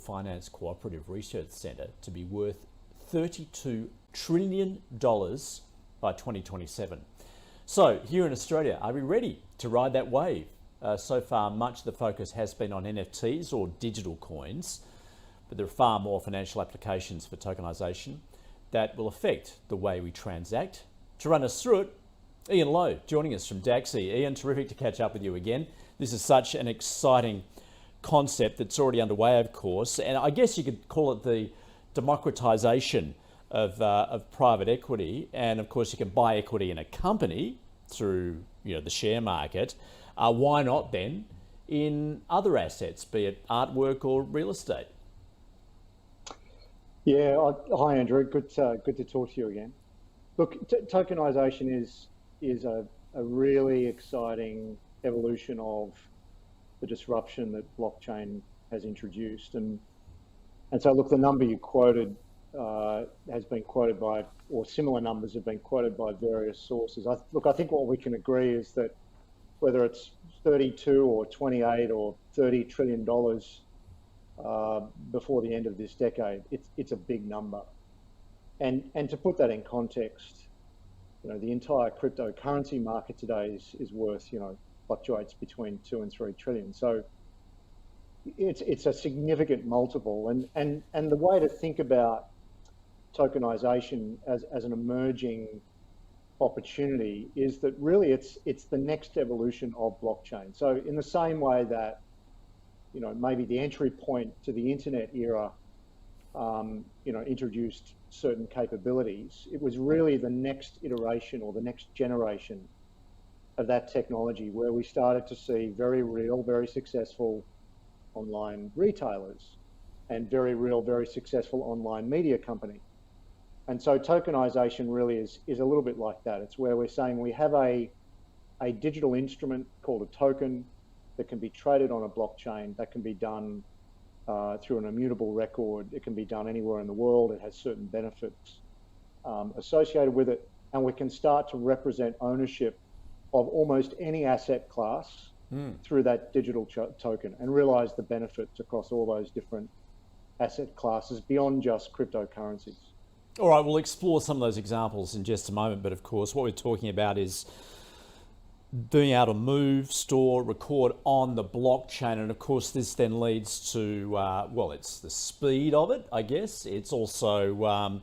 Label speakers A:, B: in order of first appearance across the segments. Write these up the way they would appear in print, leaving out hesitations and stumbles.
A: Finance Cooperative Research Centre to be worth $32 trillion by 2027. So here in Australia, are we ready to ride that wave? So far, much of the focus has been on NFTs or digital coins, but there are far more financial applications for tokenization that will affect the way we transact. To run us through it, Ian Lowe joining us from DAXI. Ian, terrific to catch up with you again. This is such an exciting concept that's already underway, of course, and I guess you could call it the democratization of private equity. And of course, you can buy equity in a company through the share market. Why not then in other assets, be it artwork or real estate?
B: Yeah, hi Andrew. Good to talk to you again. Look, tokenization is a really exciting evolution of the disruption that blockchain has introduced, and so look, the number you quoted has been quoted by, or similar numbers have been quoted by various sources. I think what we can agree is that whether it's 32 or 28 or $30 trillion before the end of this decade, it's a big number. And to put that in context, the entire cryptocurrency market today is worth, fluctuates between 2 and 3 trillion. So it's a significant multiple. And the way to think about tokenization as an emerging opportunity is that really it's the next evolution of blockchain. So in the same way that maybe the entry point to the internet era introduced certain capabilities, it was really the next iteration or the next generation of that technology where we started to see very real, very successful online retailers and very real, very successful online media company. And so tokenization really is a little bit like that. It's where we're saying we have a digital instrument called a token that can be traded on a blockchain, that can be done through an immutable record. It can be done anywhere in the world. It has certain benefits associated with it. And we can start to represent ownership of almost any asset class through that digital token and realize the benefits across all those different asset classes beyond just cryptocurrencies.
A: All right, we'll explore some of those examples in just a moment. But of course, what we're talking about is being able to move, store, record on the blockchain. And of course, this then leads to, it's the speed of it, I guess. It's also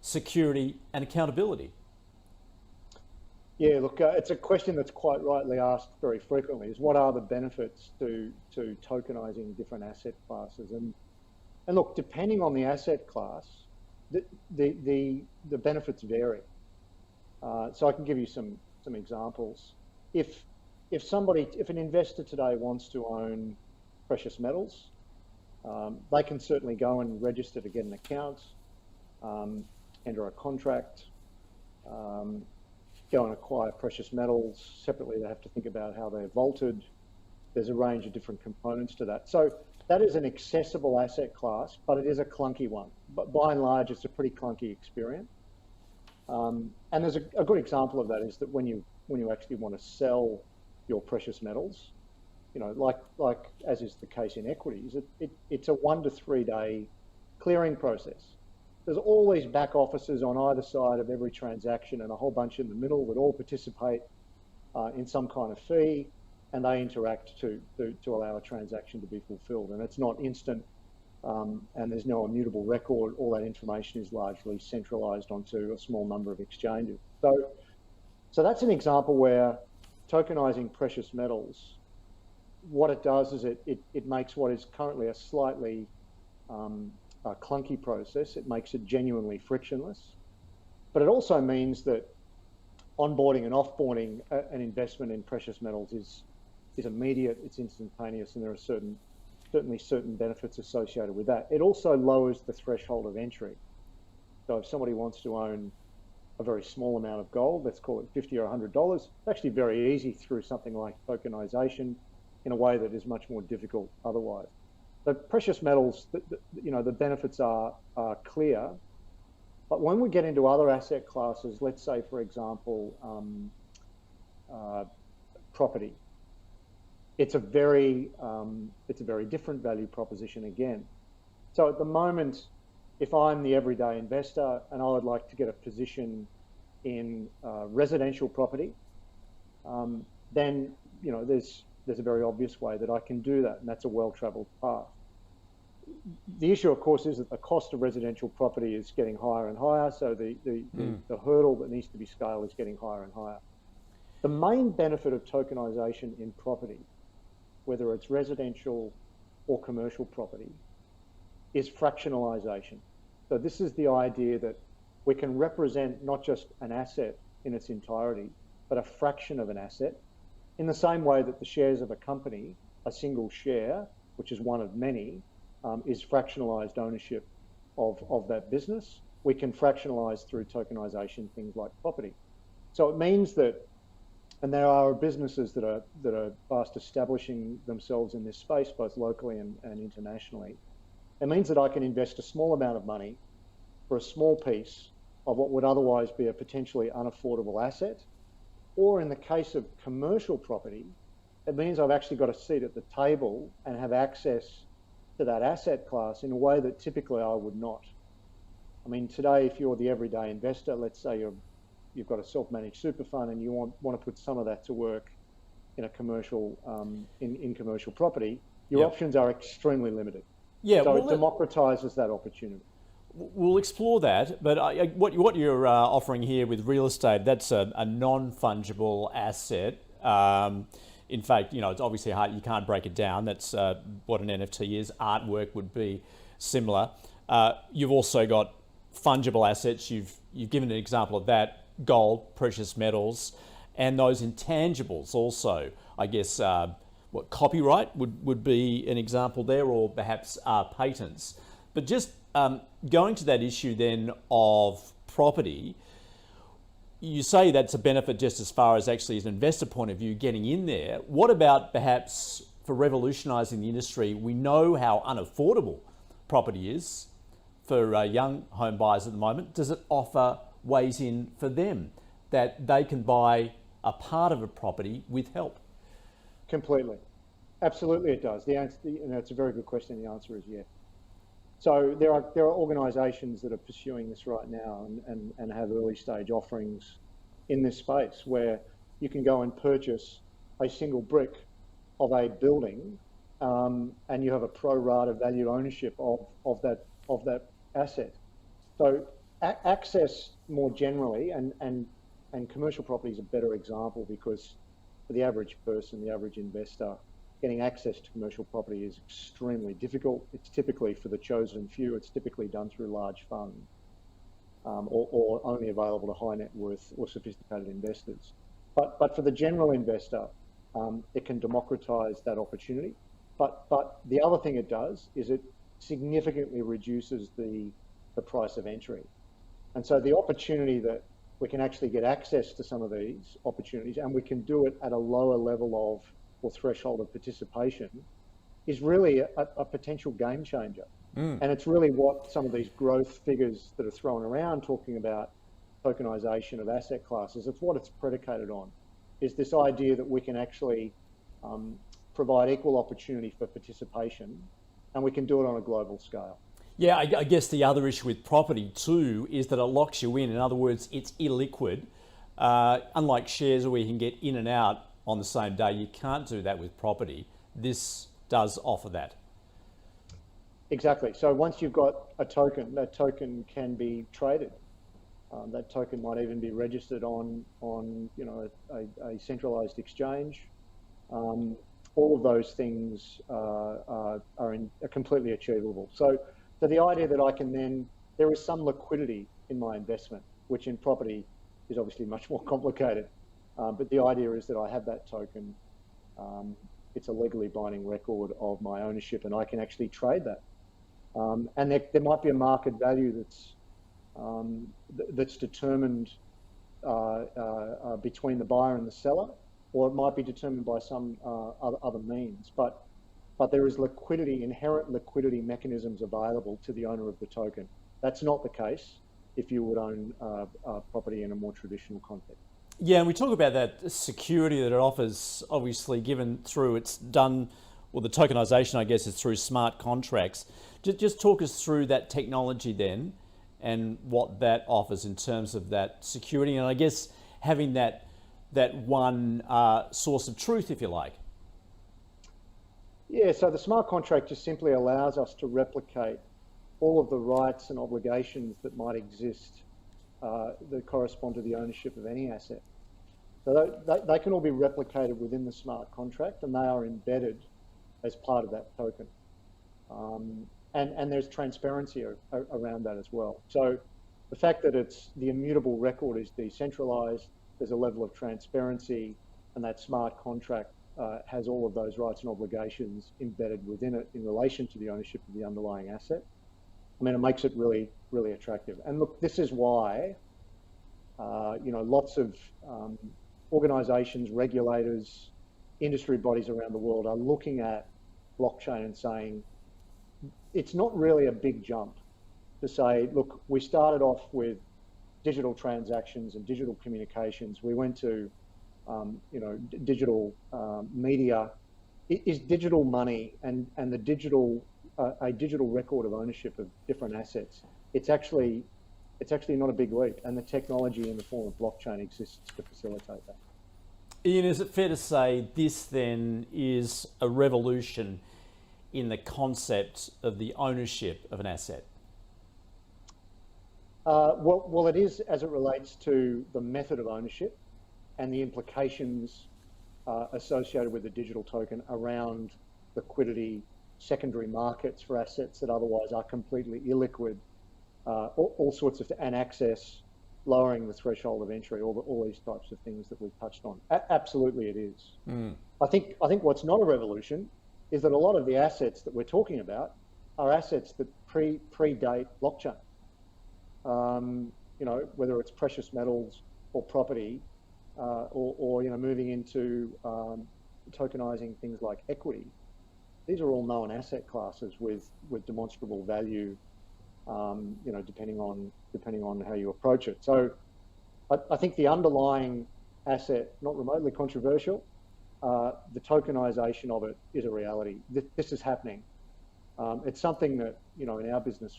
A: security and accountability.
B: Yeah, look, it's a question that's quite rightly asked very frequently, is what are the benefits to tokenizing different asset classes? And look, depending on the asset class, the benefits vary. So I can give you some examples. If an investor today wants to own precious metals, they can certainly go and register to get an account, enter a contract, go and acquire precious metals. Separately, they have to think about how they're vaulted. There's a range of different components to that. So that is an accessible asset class, but it is a clunky one. But by and large, it's a pretty clunky experience. And there's a good example of that is that when you actually want to sell your precious metals, like as is the case in equities, it's a 1 to 3 day clearing process. There's all these back offices on either side of every transaction and a whole bunch in the middle that all participate in some kind of fee, and they interact to allow a transaction to be fulfilled. And it's not instant, and there's no immutable record. All that information is largely centralized onto a small number of exchanges. So that's an example where tokenizing precious metals, what it does is it makes what is currently a slightly clunky process, it makes it genuinely frictionless. But it also means that onboarding and offboarding an investment in precious metals is immediate, it's instantaneous, and there are certainly certain benefits associated with that. It also lowers the threshold of entry. So if somebody wants to own a very small amount of gold, let's call it $50 or $100, it's actually very easy through something like tokenization in a way that is much more difficult otherwise. But precious metals, the benefits are clear. But when we get into other asset classes, let's say, for example, property, it's a very different value proposition again. So at the moment, if I'm the everyday investor and I would like to get a position in residential property, then there's a very obvious way that I can do that, and that's a well-travelled path. The issue, of course, is that the cost of residential property is getting higher and higher, so the hurdle that needs to be scaled is getting higher and higher. The main benefit of tokenization in property, whether it's residential or commercial property, is fractionalization. So this is the idea that we can represent not just an asset in its entirety, but a fraction of an asset, in the same way that the shares of a company, a single share, which is one of many, is fractionalized ownership of that business. We can fractionalize through tokenization things like property. So it means that, and there are businesses that are fast establishing themselves in this space, both locally and internationally. It means that I can invest a small amount of money for a small piece of what would otherwise be a potentially unaffordable asset. Or in the case of commercial property, it means I've actually got a seat at the table and have access to that asset class in a way that typically I would not. I mean, today, if you're the everyday investor, let's say you've got a self-managed super fund and you want to put some of that to work in a commercial in commercial property, your options are extremely limited.
A: Yeah,
B: so it democratizes that opportunity.
A: We'll explore that, but what you're offering here with real estate, that's a non-fungible asset. In fact, it's obviously hard, you can't break it down. That's what an NFT is. Artwork would be similar. You've also got fungible assets. You've given an example of that: gold, precious metals, and those intangibles also. I guess copyright would be an example there, or perhaps patents. But just going to that issue then of property, you say that's a benefit just as far as actually as an investor point of view getting in there. What about perhaps for revolutionising the industry? We know how unaffordable property is for young home buyers at the moment. Does it offer ways in for them that they can buy a part of a property with help?
B: Completely. Absolutely it does. The answer, it's a very good question. The answer is yes. So there are organisations that are pursuing this right now and have early stage offerings in this space where you can go and purchase a single brick of a building and you have a pro rata value ownership of that asset. So access more generally, and commercial property is a better example because for the average person, the average investor, getting access to commercial property is extremely difficult. It's typically for the chosen few. It's typically done through large funds or only available to high net worth or sophisticated investors. But for the general investor, it can democratize that opportunity. But the other thing it does is it significantly reduces the price of entry. And so the opportunity that we can actually get access to some of these opportunities, and we can do it at a lower level of or threshold of participation, is really a potential game changer. And it's really what some of these growth figures that are thrown around talking about tokenization of asset classes, it's what it's predicated on, is this idea that we can actually provide equal opportunity for participation, and we can do it on a global scale.
A: Yeah, I guess the other issue with property too is that it locks you in. In other words, it's illiquid. Unlike shares where you can get in and out on the same day, you can't do that with property. This does offer that.
B: Exactly. So once you've got a token, that token can be traded. That token might even be registered on a centralized exchange. All of those things are completely achievable. So the idea that I can then, there is some liquidity in my investment, which in property is obviously much more complicated. But the idea is that I have that token. It's a legally binding record of my ownership, and I can actually trade that. And there might be a market value that's determined between the buyer and the seller, or it might be determined by some other means. But there is liquidity, inherent liquidity mechanisms available to the owner of the token. That's not the case if you would own property in a more traditional context.
A: Yeah, and we talk about that security that it offers, obviously, given through it's done well, the tokenization, I guess, is through smart contracts. Just talk us through that technology then, and what that offers in terms of that security, and I guess having that one source of truth, if you like.
B: Yeah, so the smart contract just simply allows us to replicate all of the rights and obligations that might exist that correspond to the ownership of any asset. So they can all be replicated within the smart contract, and they are embedded as part of that token. And there's transparency around that as well. So the fact that it's the immutable record is decentralized, there's a level of transparency, and that smart contract has all of those rights and obligations embedded within it in relation to the ownership of the underlying asset. I mean, it makes it really, really attractive. And look, this is why, lots of organizations, regulators, industry bodies around the world are looking at blockchain and saying, it's not really a big jump to say, look, we started off with digital transactions and digital communications. We went to, digital media. Is digital money and the digital a digital record of ownership of different assets? It's actually not a big leap, and the technology in the form of blockchain exists to facilitate that.
A: Ian, is it fair to say this then is a revolution in the concept of the ownership of an asset?
B: Well, it is as it relates to the method of ownership and the implications associated with the digital token around liquidity, secondary markets for assets that otherwise are completely illiquid, all sorts of, and access, lowering the threshold of entry, all these types of things that we've touched on. Absolutely, it is. I think what's not a revolution is that a lot of the assets that we're talking about are assets that predate blockchain. Whether it's precious metals or property, or moving into tokenizing things like equity. These are all known asset classes with demonstrable value, depending on how you approach it. So I think the underlying asset, not remotely controversial, the tokenization of it is a reality. This is happening. It's something that, in our business,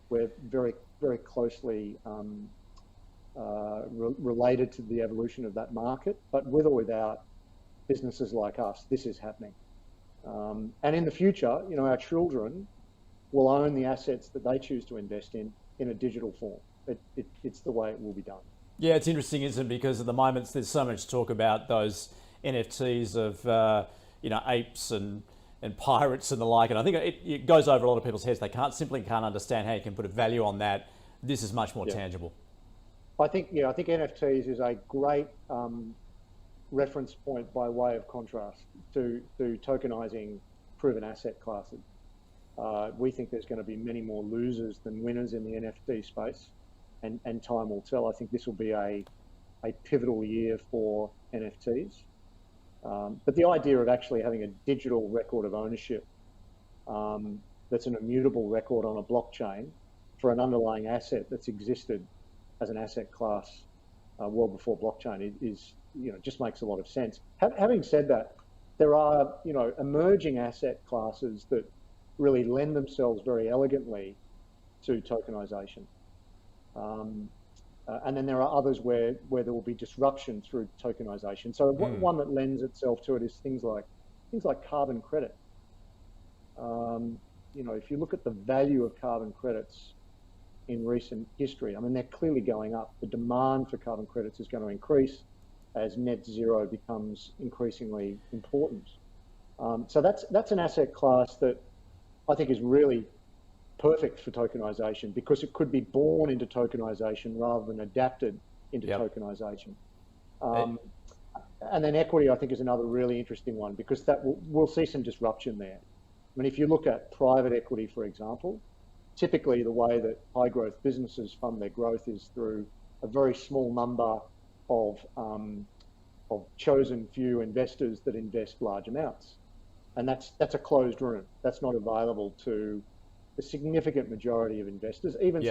B: we're very, very closely related to the evolution of that market, but with or without businesses like us, this is happening. And in the future, our children will own the assets that they choose to invest in a digital form. It's the way it will be done. Yeah,
A: it's interesting, isn't it? Because at the moment there's so much talk about those NFTs of apes and pirates and the like, and I think it goes over a lot of people's heads. They simply can't understand how you can put a value on that. This is much more tangible.
B: I think NFTs is a great reference point by way of contrast to tokenizing proven asset classes. We think there's going to be many more losers than winners in the NFT space, and time will tell. I think this will be a pivotal year for NFTs. But the idea of actually having a digital record of ownership that's an immutable record on a blockchain for an underlying asset that's existed as an asset class well before blockchain is just makes a lot of sense. Having said that, there are emerging asset classes that really lend themselves very elegantly to tokenization. And then there are others where there will be disruption through tokenization. So one that lends itself to it is things like carbon credit. If you look at the value of carbon credits in recent history, I mean, they're clearly going up. The demand for carbon credits is going to increase as net zero becomes increasingly important. So that's an asset class that I think is really perfect for tokenization, because it could be born into tokenization rather than adapted into tokenization. And then equity, I think, is another really interesting one, because we'll see some disruption there. I mean, if you look at private equity, for example, typically the way that high growth businesses fund their growth is through a very small number of chosen few investors that invest large amounts. And that's a closed room. That's not available to the significant majority of investors, even